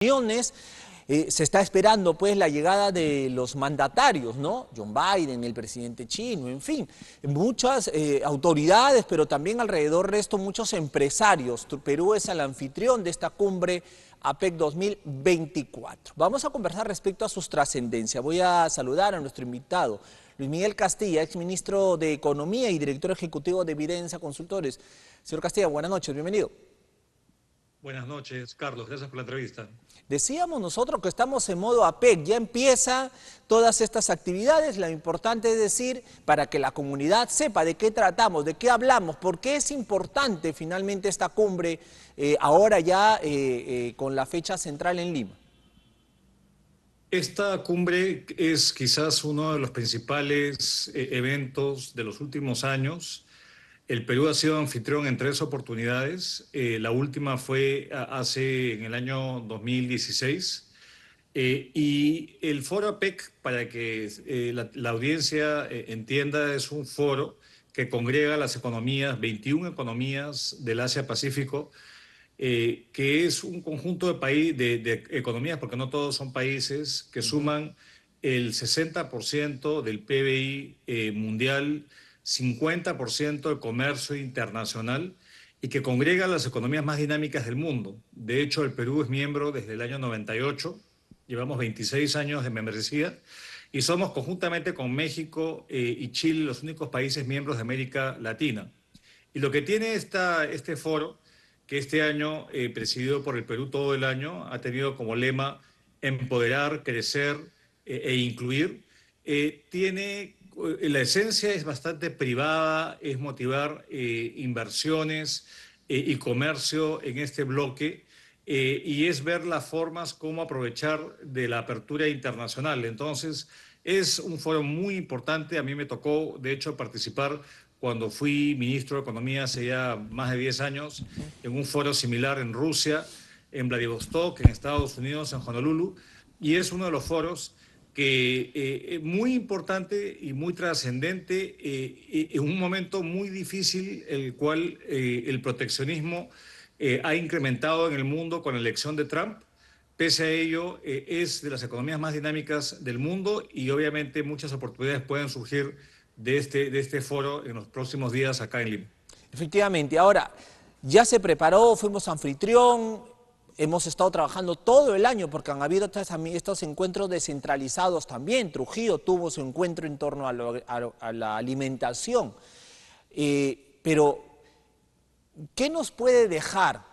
Reuniones. Se está esperando pues la llegada de los mandatarios, ¿no? John Biden, el presidente chino, en fin, muchas autoridades, pero también alrededor de esto muchos empresarios. Perú es el anfitrión de esta cumbre APEC 2024. Vamos a conversar respecto a sus trascendencias. Voy a saludar a nuestro invitado, Luis Miguel Castilla, exministro de Economía y director ejecutivo de Evidencia Consultores. Señor Castilla, buenas noches, bienvenido. Buenas noches, Carlos. Gracias por la entrevista. Decíamos nosotros que estamos en modo APEC, ya empiezan todas estas actividades. Lo importante es decir, para que la comunidad sepa de qué tratamos, de qué hablamos, por qué es importante finalmente esta cumbre ahora ya con la fecha central en Lima. Esta cumbre es quizás uno de los principales eventos de los últimos años. El Perú ha sido anfitrión en 3 oportunidades. La última fue en el año 2016. Y el foro APEC, para que la audiencia entienda, es un foro que congrega las economías, 21 economías del Asia-Pacífico, que es un conjunto de economías, porque no todos son países, que suman el 60% del PBI mundial, 50% de comercio internacional, y que congrega las economías más dinámicas del mundo. De hecho, el Perú es miembro desde el año 98, llevamos 26 años de membresía, y somos conjuntamente con México y Chile los únicos países miembros de América Latina. Y lo que tiene este foro, que este año, presidido por el Perú todo el año, ha tenido como lema empoderar, crecer e incluir, la esencia es bastante privada, es motivar inversiones y comercio en este bloque, y es ver las formas cómo aprovechar de la apertura internacional. Entonces, es un foro muy importante. A mí me tocó, de hecho, participar cuando fui ministro de Economía hace ya más de 10 años, en un foro similar en Rusia, en Vladivostok, en Estados Unidos, en Honolulu, y es uno de los foros que muy importante y muy trascendente en un momento muy difícil, el cual el proteccionismo ha incrementado en el mundo con la elección de Trump. Pese a ello, es de las economías más dinámicas del mundo y obviamente muchas oportunidades pueden surgir de este foro en los próximos días acá en Lima. Efectivamente, ahora ya se preparó, fuimos anfitrión, hemos estado trabajando todo el año porque han habido estos encuentros descentralizados también. Trujillo tuvo su encuentro en torno a la alimentación. Pero, ¿qué nos puede dejar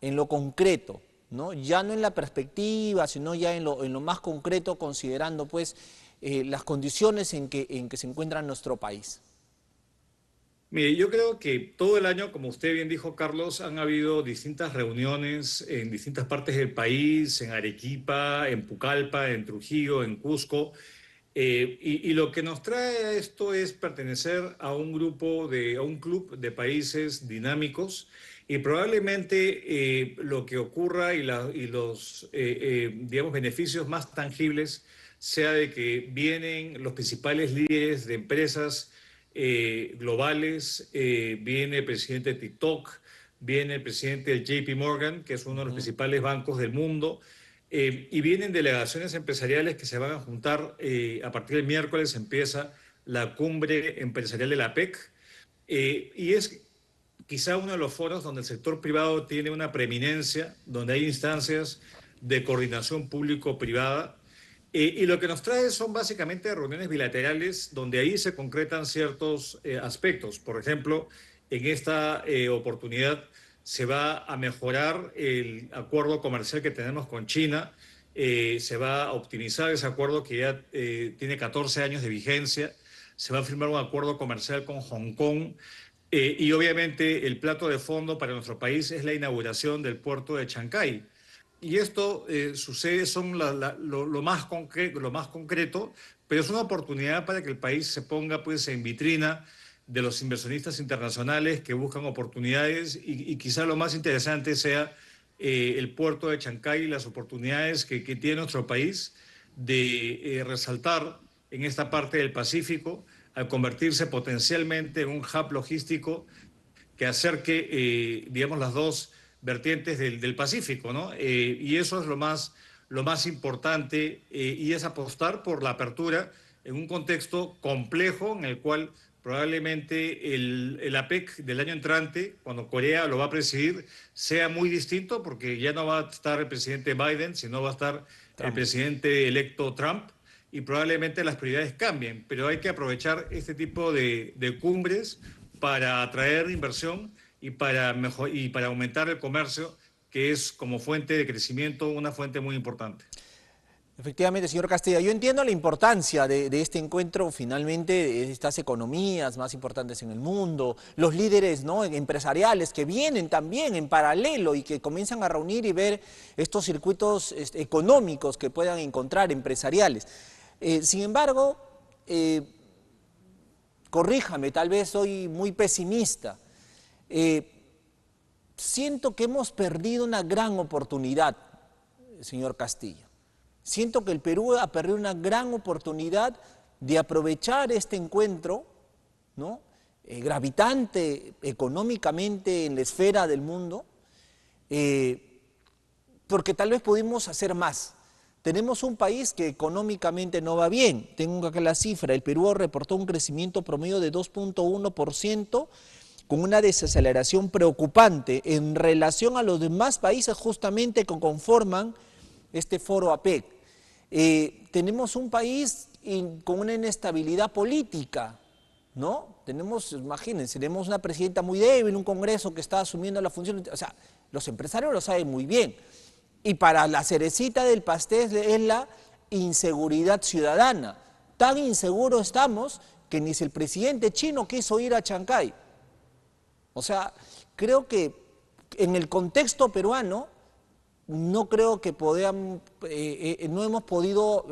en lo concreto, ¿no? Ya no en la perspectiva, sino ya en lo más concreto, considerando pues las condiciones en que se encuentra nuestro país? Mire, yo creo que todo el año, como usted bien dijo, Carlos, han habido distintas reuniones en distintas partes del país, en Arequipa, en Pucallpa, en Trujillo, en Cusco. Y lo que nos trae a esto es pertenecer a un a un club de países dinámicos, y probablemente lo que ocurra y los, digamos, beneficios más tangibles sea de que vienen los principales líderes de empresas globales, viene el presidente de TikTok, viene el presidente de JP Morgan, que es uno de los principales bancos del mundo, y vienen delegaciones empresariales que se van a juntar. A partir del miércoles empieza la cumbre empresarial de la APEC, y es quizá uno de los foros donde el sector privado tiene una preeminencia, donde hay instancias de coordinación público-privada. Y lo que nos trae son básicamente reuniones bilaterales donde ahí se concretan ciertos aspectos. Por ejemplo, en esta oportunidad se va a mejorar el acuerdo comercial que tenemos con China, se va a optimizar ese acuerdo que ya tiene 14 años de vigencia, se va a firmar un acuerdo comercial con Hong Kong, y obviamente el plato de fondo para nuestro país es la inauguración del puerto de Chancay. Y esto sucede, son lo más concreto, pero es una oportunidad para que el país se ponga pues en vitrina de los inversionistas internacionales que buscan oportunidades, y quizá lo más interesante sea el puerto de Chancay y las oportunidades que tiene nuestro país de resaltar en esta parte del Pacífico al convertirse potencialmente en un hub logístico que acerque, digamos, las dos vertientes del Pacífico, ¿no? Y eso es lo más importante, y es apostar por la apertura en un contexto complejo en el cual probablemente el APEC del año entrante, cuando Corea lo va a presidir, sea muy distinto porque ya no va a estar el presidente Biden, sino va a estar el Trump. presidente electo Trump, y probablemente las prioridades cambien, pero hay que aprovechar este tipo de cumbres para atraer inversión y para aumentar el comercio, que es como fuente de crecimiento una fuente muy importante. Efectivamente, señor Castilla, yo entiendo la importancia de este encuentro, finalmente, de estas economías más importantes en el mundo, los líderes, ¿no?, empresariales que vienen también en paralelo y que comienzan a reunir y ver estos circuitos económicos que puedan encontrar empresariales. Sin embargo, corríjame, tal vez soy muy pesimista. Eh, Siento que hemos perdido una gran oportunidad, señor Castillo. Siento que el Perú ha perdido una gran oportunidad de aprovechar este encuentro, ¿no?, gravitante económicamente en la esfera del mundo, porque tal vez pudimos hacer más. Tenemos un país que económicamente no va bien. Tengo acá la cifra. El Perú reportó un crecimiento promedio de 2.1%, con una desaceleración preocupante en relación a los demás países justamente que conforman este foro APEC. Tenemos un país con una inestabilidad política, ¿no? Tenemos, imagínense, tenemos una presidenta muy débil, un Congreso que está asumiendo la función, o sea, los empresarios lo saben muy bien. Y para la cerecita del pastel es la inseguridad ciudadana. Tan inseguro estamos que ni si el presidente chino quiso ir a Chancay. O sea, creo que en el contexto peruano no creo que no hemos podido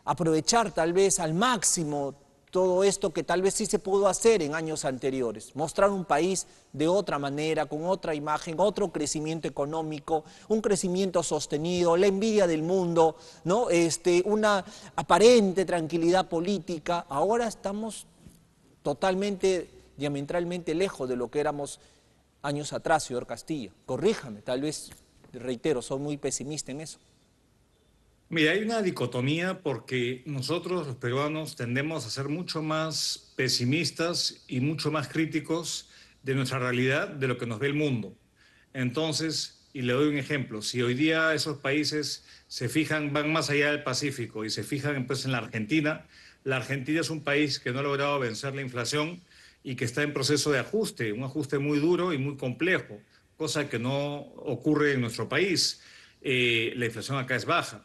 aprovechar tal vez al máximo todo esto que tal vez sí se pudo hacer en años anteriores, mostrar un país de otra manera, con otra imagen, otro crecimiento económico, un crecimiento sostenido, la envidia del mundo, ¿no? Una aparente tranquilidad política. Ahora estamos totalmente, diametralmente lejos de lo que éramos años atrás, señor Castillo. Corríjame, tal vez, reitero, soy muy pesimista en eso. Mira, hay una dicotomía porque nosotros los peruanos tendemos a ser mucho más pesimistas y mucho más críticos de nuestra realidad de lo que nos ve el mundo. Entonces, y le doy un ejemplo, si hoy día esos países se fijan, van más allá del Pacífico y se fijan pues en la Argentina es un país que no ha logrado vencer la inflación y que está en proceso de ajuste, un ajuste muy duro y muy complejo, cosa que no ocurre en nuestro país. La inflación acá es baja.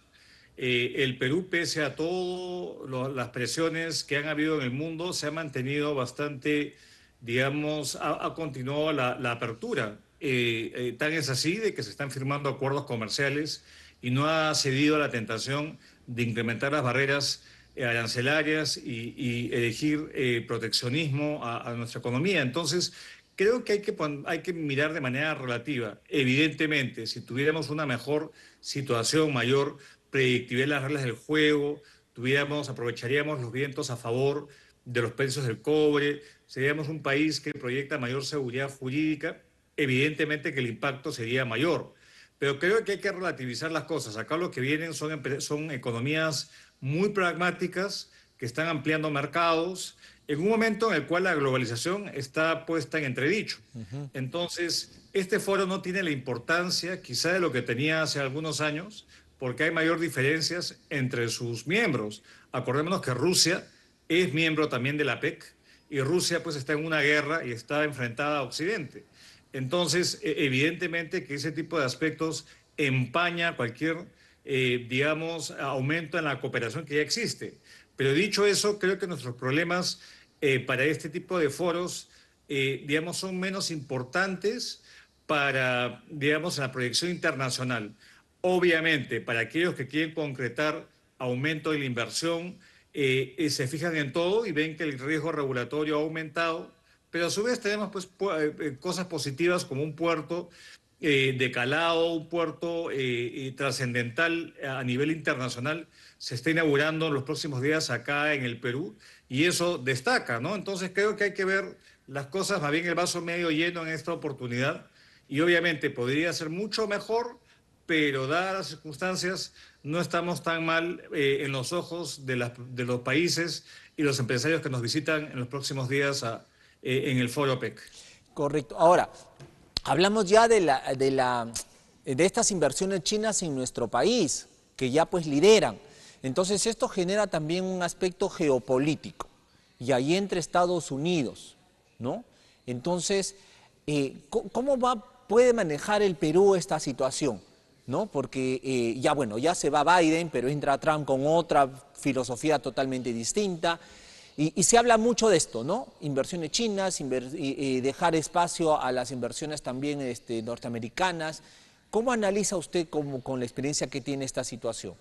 El Perú, pese a todas las presiones que han habido en el mundo, se ha mantenido bastante, digamos, ha continuado la apertura. Tan es así de que se están firmando acuerdos comerciales y no ha cedido a la tentación de incrementar las barreras arancelarias y elegir proteccionismo a nuestra economía. Entonces, creo que hay que mirar de manera relativa. Evidentemente, si tuviéramos una mejor situación, mayor predictividad en las reglas del juego, aprovecharíamos los vientos a favor de los precios del cobre, seríamos un país que proyecta mayor seguridad jurídica, evidentemente que el impacto sería mayor. Pero creo que hay que relativizar las cosas. Acá lo que vienen son economías muy pragmáticas que están ampliando mercados en un momento en el cual la globalización está puesta en entredicho. Entonces, este foro no tiene la importancia quizá de lo que tenía hace algunos años, porque hay mayor diferencias entre sus miembros. Acordémonos que Rusia es miembro también de la PEC y Rusia pues está en una guerra y está enfrentada a Occidente. Entonces, evidentemente que ese tipo de aspectos empaña cualquier, digamos, aumento en la cooperación que ya existe. Pero dicho eso, creo que nuestros problemas para este tipo de foros, digamos, son menos importantes para, digamos, la proyección internacional. Obviamente, para aquellos que quieren concretar aumento de la inversión, se fijan en todo y ven que el riesgo regulatorio ha aumentado, pero a su vez tenemos pues, cosas positivas como un puerto de calado, un puerto trascendental a nivel internacional, se está inaugurando en los próximos días acá en el Perú y eso destaca, ¿no? Entonces creo que hay que ver las cosas más bien el vaso medio lleno en esta oportunidad y obviamente podría ser mucho mejor, pero dadas las circunstancias no estamos tan mal en los ojos de los países y los empresarios que nos visitan en los próximos días en el Foro PEC. Correcto. Ahora, hablamos ya de estas inversiones chinas en nuestro país, que ya pues lideran. Entonces esto genera también un aspecto geopolítico, y ahí entre Estados Unidos, ¿no? Entonces, ¿cómo puede manejar el Perú esta situación? ¿No? Porque ya bueno, ya se va Biden, pero entra Trump con otra filosofía totalmente distinta. Y se habla mucho de esto, ¿no? Inversiones chinas, dejar espacio a las inversiones también norteamericanas. ¿Cómo analiza usted con la experiencia que tiene esta situación?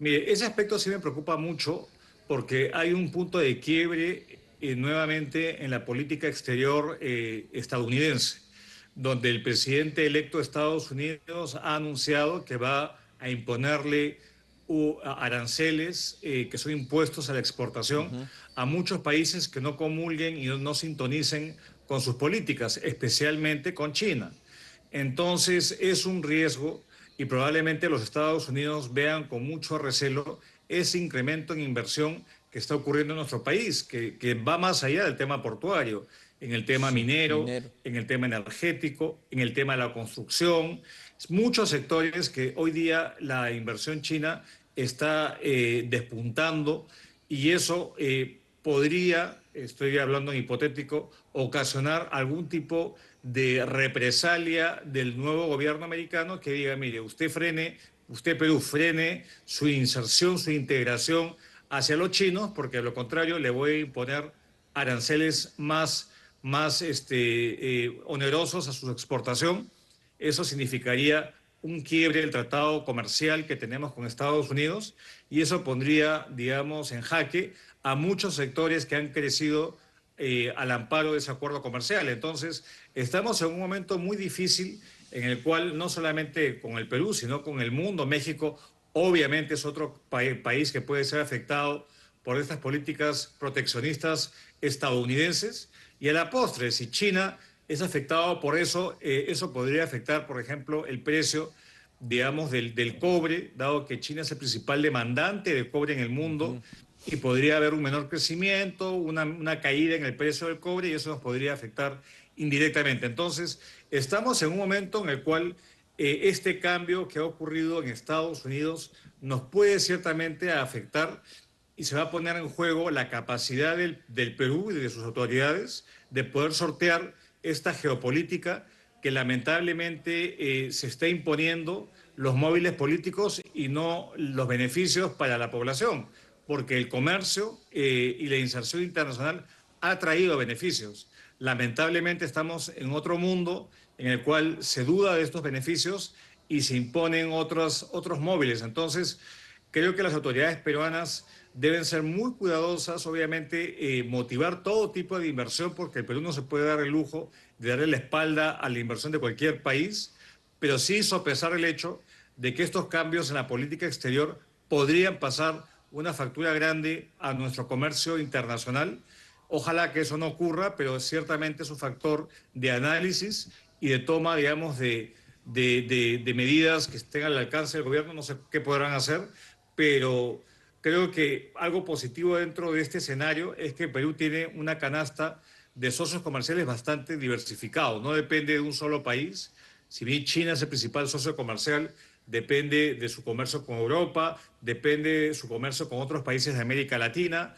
Mire, ese aspecto sí me preocupa mucho porque hay un punto de quiebre nuevamente en la política exterior estadounidense, donde el presidente electo de Estados Unidos ha anunciado que va a imponerle aranceles que son impuestos a la exportación a muchos países que no comulguen y no sintonicen con sus políticas, especialmente con China. Entonces es un riesgo y probablemente los Estados Unidos vean con mucho recelo ese incremento en inversión que está ocurriendo en nuestro país, que va más allá del tema portuario, en el tema Sí, minero, minero. en el tema energético, en el tema de la construcción, muchos sectores que hoy día la inversión china está despuntando y eso podría, estoy hablando en hipotético, ocasionar algún tipo de represalia del nuevo gobierno americano que diga, mire, usted Perú frene su inserción, su integración hacia los chinos, porque de lo contrario le voy a imponer aranceles más onerosos a su exportación. Eso significaría un quiebre del tratado comercial que tenemos con Estados Unidos y eso pondría, digamos, en jaque a muchos sectores que han crecido al amparo de ese acuerdo comercial. Entonces, estamos en un momento muy difícil en el cual no solamente con el Perú, sino con el mundo, México, obviamente es otro país que puede ser afectado por estas políticas proteccionistas estadounidenses. Y a la postre, si China es afectado por eso, eso podría afectar, por ejemplo, el precio, digamos, del cobre, dado que China es el principal demandante de cobre en el mundo, y podría haber un menor crecimiento, una caída en el precio del cobre, y eso nos podría afectar indirectamente. Entonces, estamos en un momento en el cual este cambio que ha ocurrido en Estados Unidos nos puede ciertamente afectar y se va a poner en juego la capacidad del Perú y de sus autoridades de poder sortear esta geopolítica que lamentablemente se está imponiendo los móviles políticos y no los beneficios para la población, porque el comercio y la inserción internacional ha traído beneficios. Lamentablemente estamos en otro mundo en el cual se duda de estos beneficios y se imponen otros móviles. Entonces, creo que las autoridades peruanas deben ser muy cuidadosas, obviamente, motivar todo tipo de inversión, porque el Perú no se puede dar el lujo de darle la espalda a la inversión de cualquier país, pero sí sopesar el hecho de que estos cambios en la política exterior podrían pasar una factura grande a nuestro comercio internacional. Ojalá que eso no ocurra, pero ciertamente es un factor de análisis y de toma, digamos, de medidas que estén al alcance del gobierno. No sé qué podrán hacer, pero creo que algo positivo dentro de este escenario es que Perú tiene una canasta de socios comerciales bastante diversificados. No depende de un solo país. Si bien China es el principal socio comercial, depende de su comercio con Europa, depende de su comercio con otros países de América Latina,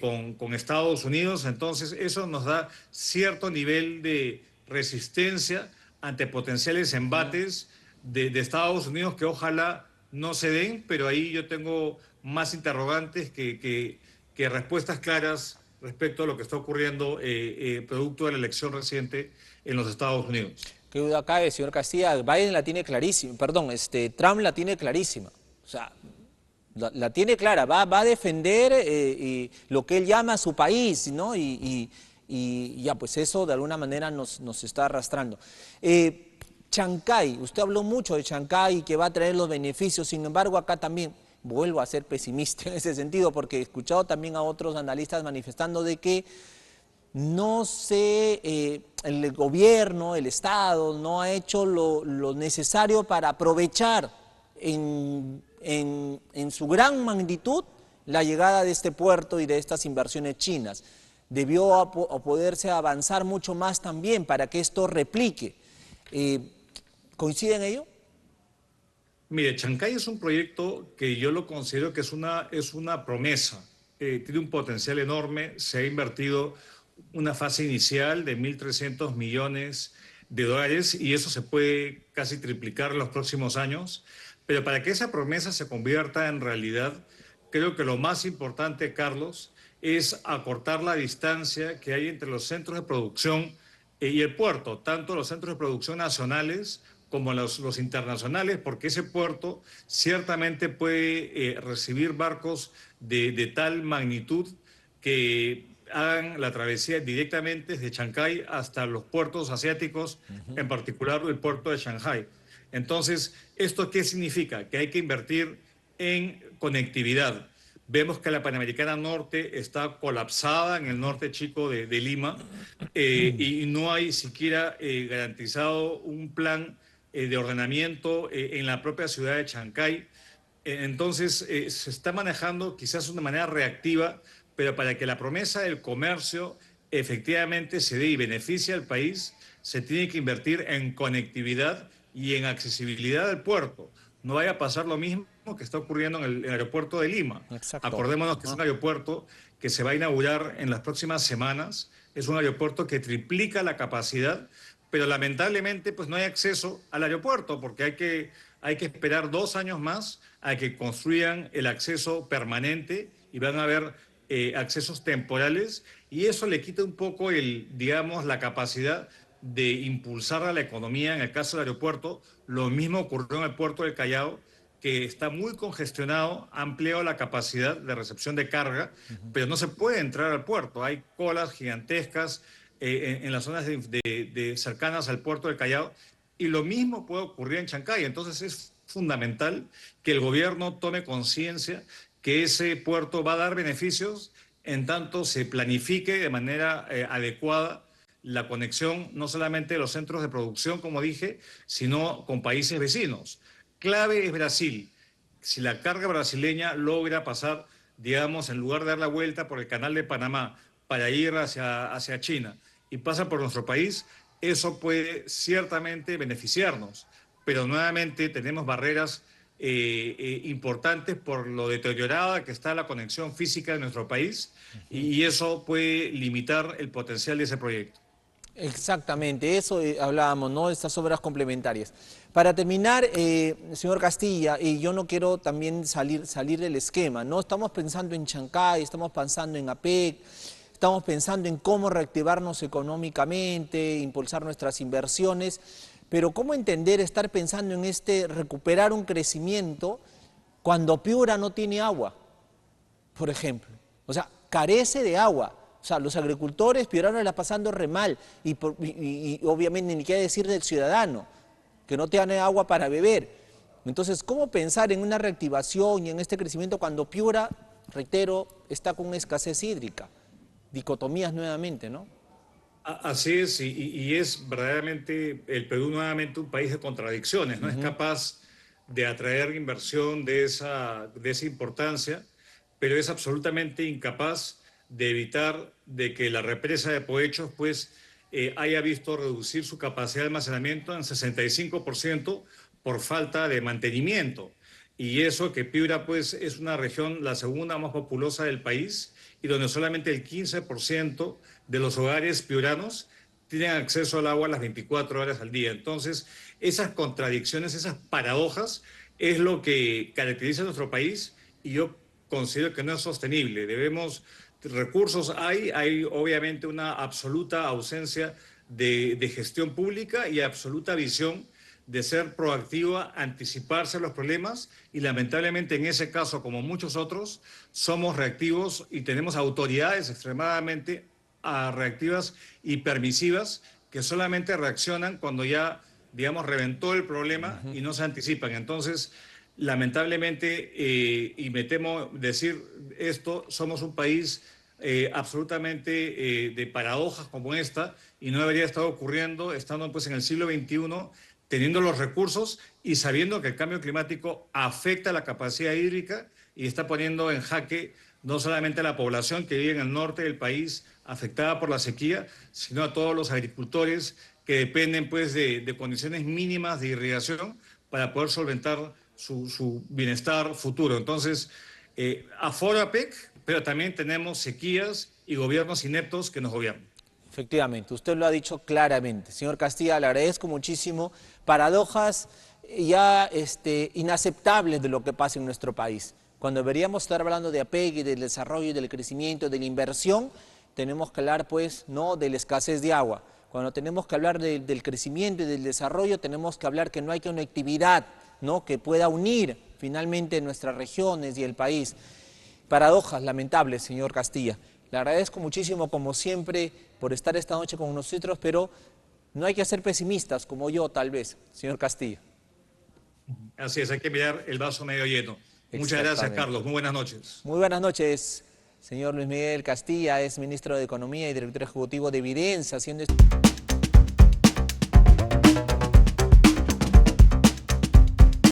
con Estados Unidos. Entonces, eso nos da cierto nivel de resistencia ante potenciales embates de Estados Unidos que ojalá no se den, pero ahí yo tengo más interrogantes que respuestas claras respecto a lo que está ocurriendo producto de la elección reciente en los Estados Unidos. Qué duda cabe, señor Castilla, Biden la tiene clarísima, perdón, Trump la tiene clarísima. O sea, la tiene clara, va a defender lo que él llama su país, ¿no? Y ya, pues eso de alguna manera nos está arrastrando. Chancay, usted habló mucho de Chancay, que va a traer los beneficios, sin embargo acá también vuelvo a ser pesimista en ese sentido, porque he escuchado también a otros analistas manifestando de que no se, el gobierno, el Estado, no ha hecho lo necesario para aprovechar en su gran magnitud la llegada de este puerto y de estas inversiones chinas. Debió poderse avanzar mucho más también para que esto replique. ¿Coincide en ello? Mire, Chancay es un proyecto que yo lo considero que es una promesa. Tiene un potencial enorme. Se ha invertido una fase inicial de 1.300 millones de dólares y eso se puede casi triplicar en los próximos años. Pero para que esa promesa se convierta en realidad, creo que lo más importante, Carlos, es acortar la distancia que hay entre los centros de producción y el puerto, tanto los centros de producción nacionales como los internacionales, porque ese puerto ciertamente puede recibir barcos de tal magnitud que hagan la travesía directamente desde Chancay hasta los puertos asiáticos, en particular el puerto de Shanghái. Entonces, ¿esto qué significa? Que hay que invertir en conectividad. Vemos que la Panamericana Norte está colapsada en el norte chico de Lima y no hay siquiera garantizado un plan de ordenamiento en la propia ciudad de Chancay. Entonces, se está manejando quizás de una manera reactiva, pero para que la promesa del comercio efectivamente se dé y beneficie al país, se tiene que invertir en conectividad y en accesibilidad del puerto. No vaya a pasar lo mismo que está ocurriendo en el aeropuerto de Lima. Exacto. Acordémonos que es un aeropuerto que se va a inaugurar en las próximas semanas. Es un aeropuerto que triplica la capacidad, pero lamentablemente pues no hay acceso al aeropuerto porque hay que esperar 2 años más a que construyan el acceso permanente y van a haber accesos temporales y eso le quita un poco digamos, la capacidad de impulsar a la economía en el caso del aeropuerto. Lo mismo ocurrió en el puerto del Callao, que está muy congestionado, ha ampliado la capacidad de recepción de carga, pero no se puede entrar al puerto. Hay colas gigantescas en las zonas cercanas al puerto del Callao y lo mismo puede ocurrir en Chancay. Entonces es fundamental que el gobierno tome conciencia que ese puerto va a dar beneficios en tanto se planifique de manera adecuada la conexión no solamente de los centros de producción, como dije, sino con países vecinos. Clave es Brasil. Si la carga brasileña logra pasar, digamos, en lugar de dar la vuelta por el canal de Panamá para ir hacia China y pasa por nuestro país, eso puede ciertamente beneficiarnos. Pero nuevamente tenemos barreras importantes por lo deteriorada que está la conexión física de nuestro país y eso puede limitar el potencial de ese proyecto. Exactamente, eso hablábamos, ¿no? Estas obras complementarias. Para terminar, señor Castilla, y yo no quiero también salir del esquema, ¿no? Estamos pensando en Chancay, estamos pensando en APEC, estamos pensando en cómo reactivarnos económicamente, impulsar nuestras inversiones, pero ¿cómo entender estar pensando en recuperar un crecimiento cuando Piura no tiene agua, por ejemplo? O sea, carece de agua. O sea, los agricultores piuranos la pasando re mal y obviamente ni qué decir del ciudadano, que no tiene agua para beber. Entonces, ¿cómo pensar en una reactivación y en este crecimiento cuando Piura, reitero, está con una escasez hídrica? Dicotomías nuevamente, ¿no? Así es, y es verdaderamente el Perú nuevamente un país de contradicciones, no es capaz de atraer inversión de esa importancia, pero es absolutamente incapaz de evitar de que la represa de Poechos pues haya visto reducir su capacidad de almacenamiento en 65% por falta de mantenimiento. Y eso que Piura pues es una región la segunda más populosa del país y donde solamente el 15% de los hogares piuranos tienen acceso al agua las 24 horas al día. Entonces, esas contradicciones, esas paradojas es lo que caracteriza a nuestro país y yo considero que no es sostenible. Recursos hay obviamente una absoluta ausencia de gestión pública y absoluta visión de ser proactiva, anticiparse a los problemas y lamentablemente en ese caso, como muchos otros, somos reactivos y tenemos autoridades extremadamente reactivas y permisivas que solamente reaccionan cuando ya, digamos, reventó el problema y no se anticipan. Entonces, lamentablemente, y me temo decir esto, somos un país absolutamente de paradojas como esta, y no debería estar ocurriendo estando pues en el siglo XXI, teniendo los recursos y sabiendo que el cambio climático afecta la capacidad hídrica y está poniendo en jaque no solamente a la población que vive en el norte del país afectada por la sequía, sino a todos los agricultores que dependen pues de condiciones mínimas de irrigación para poder solventar su bienestar futuro. Entonces, aforo a PEC, pero también tenemos sequías y gobiernos ineptos que nos gobiernan. Efectivamente, usted lo ha dicho claramente. Señor Castilla, le agradezco muchísimo. Paradojas ya inaceptables de lo que pasa en nuestro país. Cuando deberíamos estar hablando de apego, del desarrollo, del crecimiento, de la inversión, tenemos que hablar pues no de la escasez de agua. Cuando tenemos que hablar del crecimiento y del desarrollo, tenemos que hablar que no hay conectividad, ¿no?, que pueda unir finalmente nuestras regiones y el país. Paradojas lamentables, señor Castilla. Le agradezco muchísimo, como siempre, por estar esta noche con nosotros, pero no hay que ser pesimistas, como yo tal vez, señor Castilla. Así es, hay que mirar el vaso medio lleno. Muchas gracias, Exactamente. Carlos. Muy buenas noches. Muy buenas noches, señor Luis Miguel Castilla, es ministro de Economía y director ejecutivo de Evidencia, haciendo